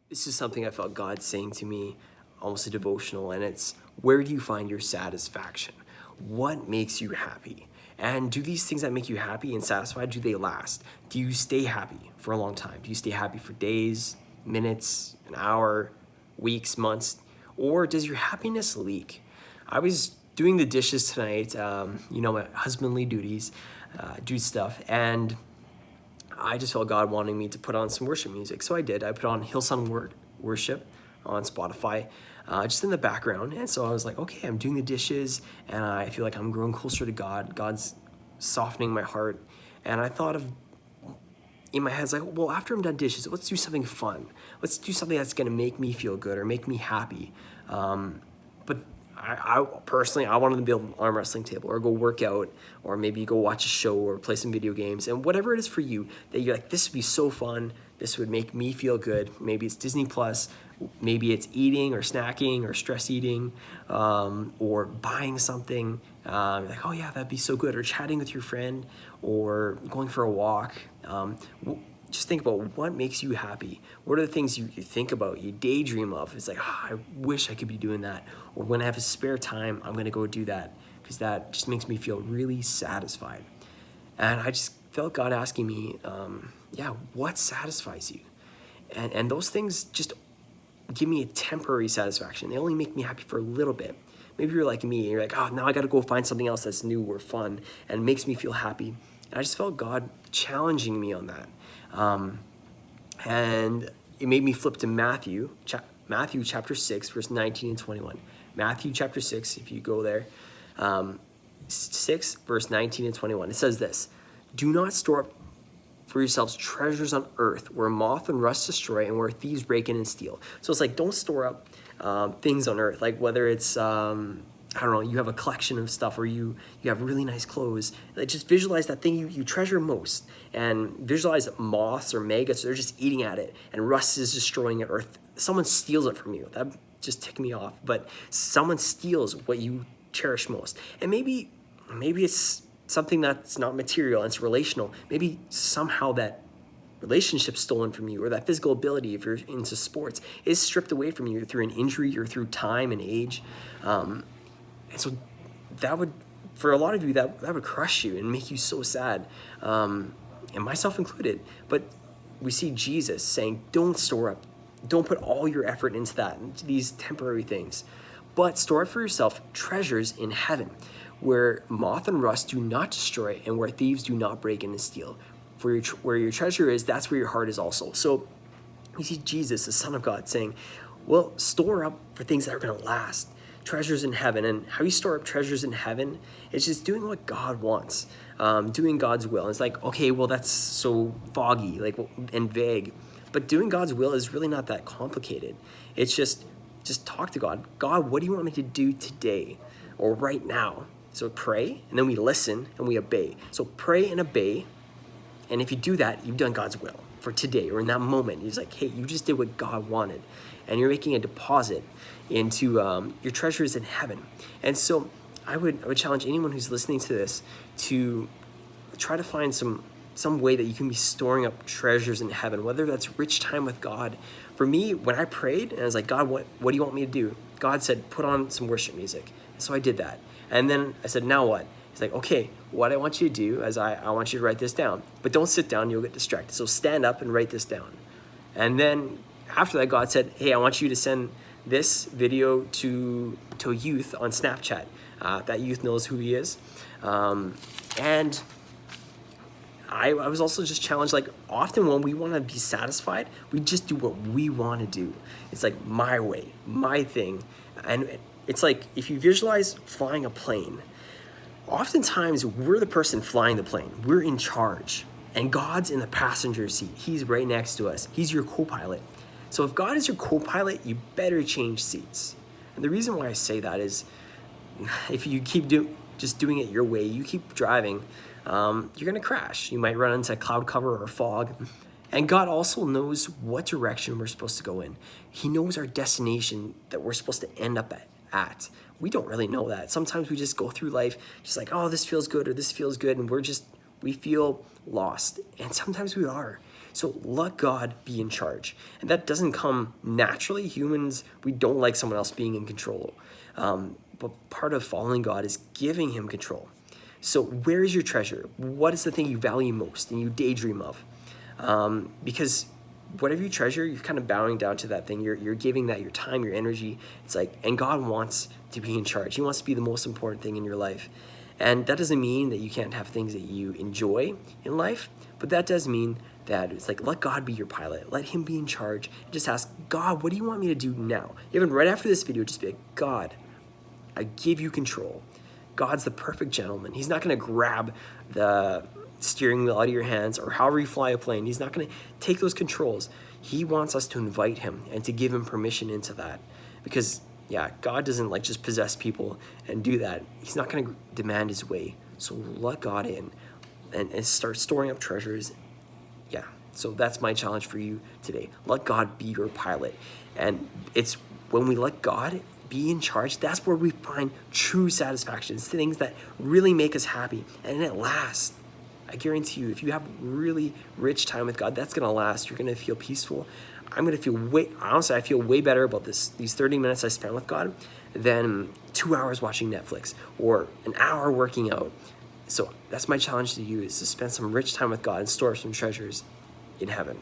This is something I felt God saying to me, almost a devotional, and it's, where do you find your satisfaction? What makes you happy? And do these things that make you happy and satisfied, do they last? Do you stay happy for a long time? Do you stay happy for days, minutes, an hour, weeks, months? Or does your happiness leak? I was doing the dishes tonight, my husbandly duties, do stuff, and I just felt God wanting me to put on some worship music. So I did. I put on Hillsong Worship on Spotify, just in the background. And so I was like, okay, I'm doing the dishes and I feel like I'm growing closer to God. God's softening my heart. And I thought of, in my head, it's like, well, after I'm done dishes, let's do something fun. Let's do something that's going to make me feel good or make me happy. But I personally, I wanted to build an arm wrestling table or go work out or maybe go watch a show or play some video games, and whatever it is for you that you're like, this would be so fun. This would make me feel good. Maybe it's Disney Plus, maybe it's eating or snacking or stress eating, or buying something. Like, oh yeah, that'd be so good. Or chatting with your friend or going for a walk. Just think about what makes you happy. What are the things you think about, you daydream of? It's like, I wish I could be doing that. Or when I have a spare time, I'm gonna go do that, because that just makes me feel really satisfied. And I just felt God asking me, what satisfies you? And those things just give me a temporary satisfaction. They only make me happy for a little bit. Maybe you're like me, and you're like, oh, now I gotta go find something else that's new or fun and makes me feel happy. And I just felt God challenging me on that. And it made me flip to Matthew chapter 6, verse 19 and 21. Matthew chapter 6, if you go there, 6, verse 19 and 21. It says this: do not store up for yourselves treasures on earth, where moth and rust destroy and where thieves break in and steal. So it's like, don't store up things on earth, like whether it's I don't know, you have a collection of stuff, or you have really nice clothes. Like, just visualize that thing you treasure most, and visualize that moths or maggots, they're just eating at it, and rust is destroying it, or someone steals it from you. That just ticked me off. But someone steals what you cherish most. And maybe it's something that's not material, and it's relational. Maybe somehow that relationship's stolen from you, or that physical ability, if you're into sports, is stripped away from you through an injury or through time and age. And so that would, for a lot of you, that would crush you and make you so sad, and myself included. But we see Jesus saying, don't store up, don't put all your effort into that, into these temporary things, but store up for yourself treasures in heaven, where moth and rust do not destroy and where thieves do not break in and steal. For where your treasure is, that's where your heart is also. So we see Jesus, the Son of God, saying, well, store up for things that are going to last. Treasures in heaven. And how you store up treasures in heaven is just doing what God wants, doing God's will. And it's like, okay, well, that's so foggy, like, and vague, but doing God's will is really not that complicated. It's just talk to God. God, what do you want me to do today or right now? So pray, and then we listen and we obey. So pray and obey, and if you do that, you've done God's will for today, or in that moment. He's like, hey, you just did what God wanted, and you're making a deposit into your treasures in heaven. And so I would challenge anyone who's listening to this to try to find some way that you can be storing up treasures in heaven, whether that's rich time with God. For me, when I prayed and I was like, God, what do you want me to do? God said, put on some worship music. So I did that. And then I said, now what? He's like, okay, what I want you to do is I want you to write this down, but don't sit down, you'll get distracted. So stand up and write this down. And then after that, God said, hey, I want you to send this video to a youth on Snapchat. That youth knows who he is. And I was also just challenged, like, often when we want to be satisfied, we just do what we want to do. It's like my way, my thing. And it's like, if you visualize flying a plane, oftentimes we're the person flying the plane. We're in charge. And God's in the passenger seat. He's right next to us. He's your co-pilot. So if God is your co-pilot, you better change seats. And the reason why I say that is, if you keep just doing it your way, you keep driving, you're gonna crash. You might run into cloud cover or fog. And God also knows what direction we're supposed to go in. He knows our destination that we're supposed to end up at. We don't really know that. Sometimes we just go through life just like, oh, this feels good or this feels good, and we feel lost. And sometimes we are. So let God be in charge. And that doesn't come naturally. Humans, we don't like someone else being in control. But part of following God is giving him control. So where is your treasure? What is the thing you value most and you daydream of? Because whatever you treasure, you're kind of bowing down to that thing. You're giving that your time, your energy. It's like, and God wants to be in charge. He wants to be the most important thing in your life. And that doesn't mean that you can't have things that you enjoy in life, but that does mean that it's like, let God be your pilot. Let him be in charge. And just ask, God, what do you want me to do now? Even right after this video, just be like, God, I give you control. God's the perfect gentleman. He's not going to grab the steering wheel out of your hands, or however you fly a plane. He's not going to take those controls. He wants us to invite him and to give him permission into that. Because yeah, God doesn't like just possess people and do that. He's not going to demand his way. So let God in and start storing up treasures. Yeah, so that's my challenge for you today. Let God be your pilot. And it's when we let God be in charge, that's where we find true satisfaction. It's things that really make us happy, and it lasts. I guarantee you, if you have really rich time with God, that's gonna last. You're gonna feel peaceful. I'm gonna feel honestly, I feel way better about these 30 minutes I spent with God than 2 hours watching Netflix or an hour working out. So that's my challenge to you, is to spend some rich time with God and store some treasures in heaven.